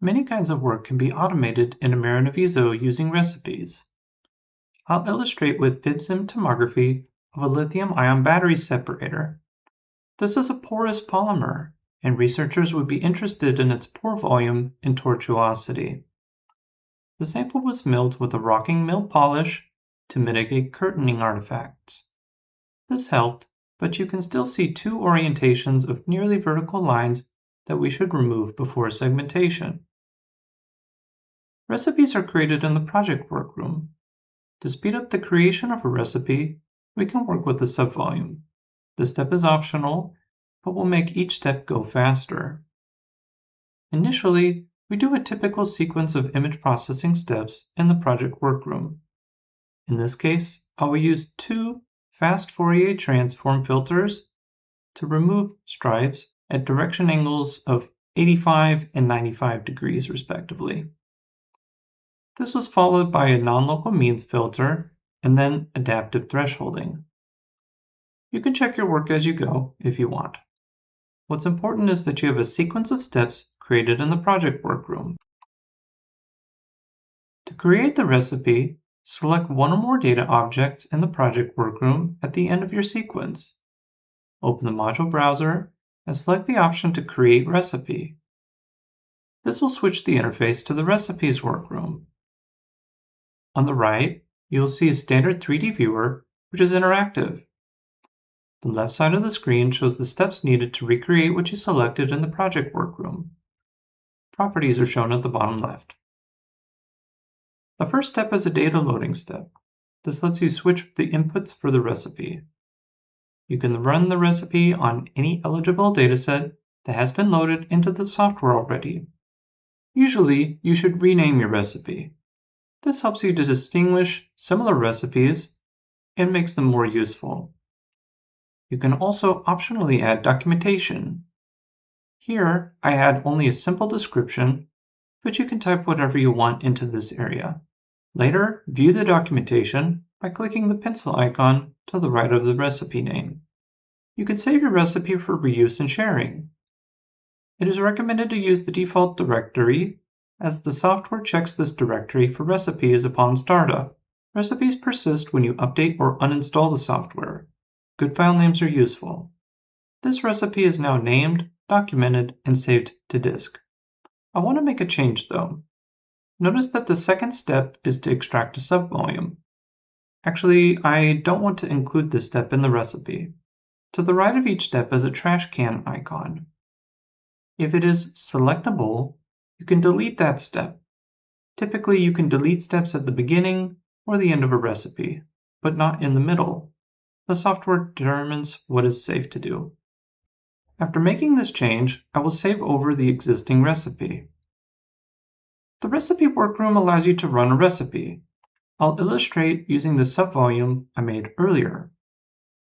Many kinds of work can be automated in Amira and Avizo using recipes. I'll illustrate with FibSim tomography of a lithium-ion battery separator. This is a porous polymer, and researchers would be interested in its pore volume and tortuosity. The sample was milled with a rocking mill polish to mitigate curtaining artifacts. This helped, but you can still see two orientations of nearly vertical lines that we should remove before segmentation. Recipes are created in the project workroom. To speed up the creation of a recipe, we can work with the subvolume. This step is optional, but will make each step go faster. Initially, we do a typical sequence of image processing steps in the project workroom. In this case, I will use two fast Fourier transform filters to remove stripes at direction angles of 85 and 95 degrees respectively. This was followed by a non-local means filter and then adaptive thresholding. You can check your work as you go if you want. What's important is that you have a sequence of steps created in the project workroom. To create the recipe, select one or more data objects in the project workroom at the end of your sequence. Open the module browser and select the option to create recipe. This will switch the interface to the recipes workroom. On the right, you will see a standard 3D viewer, which is interactive. The left side of the screen shows the steps needed to recreate what you selected in the project workroom. Properties are shown at the bottom left. The first step is a data loading step. This lets you switch the inputs for the recipe. You can run the recipe on any eligible dataset that has been loaded into the software already. Usually, you should rename your recipe. This helps you to distinguish similar recipes and makes them more useful. You can also optionally add documentation. Here, I add only a simple description, but you can type whatever you want into this area. Later, view the documentation by clicking the pencil icon to the right of the recipe name. You can save your recipe for reuse and sharing. It is recommended to use the default directory, as the software checks this directory for recipes upon startup. Recipes persist when you update or uninstall the software. Good file names are useful. This recipe is now named, documented, and saved to disk. I want to make a change though. Notice that the second step is to extract a subvolume. Actually, I don't want to include this step in the recipe. To the right of each step is a trash can icon. If it is selectable, you can delete that step. Typically, you can delete steps at the beginning or the end of a recipe, but not in the middle. The software determines what is safe to do. After making this change, I will save over the existing recipe. The recipe workroom allows you to run a recipe. I'll illustrate using the subvolume I made earlier.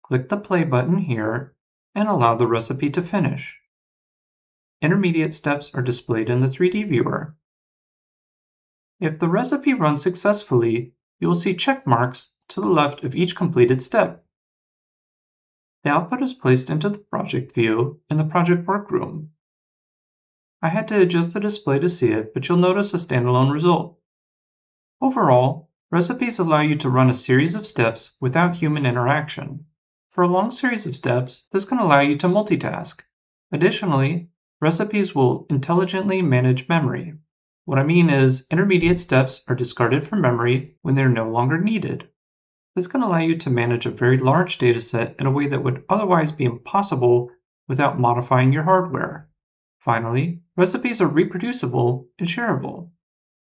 Click the play button here and allow the recipe to finish. Intermediate steps are displayed in the 3D viewer. If the recipe runs successfully, you will see check marks to the left of each completed step. The output is placed into the project view in the project workroom. I had to adjust the display to see it, but you'll notice a standalone result. Overall, recipes allow you to run a series of steps without human interaction. For a long series of steps, this can allow you to multitask. Additionally, recipes will intelligently manage memory. What I mean is, intermediate steps are discarded from memory when they're no longer needed. This can allow you to manage a very large dataset in a way that would otherwise be impossible without modifying your hardware. Finally, recipes are reproducible and shareable.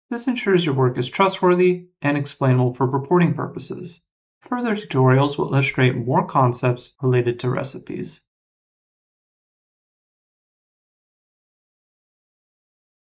This ensures your work is trustworthy and explainable for reporting purposes. Further tutorials will illustrate more concepts related to recipes.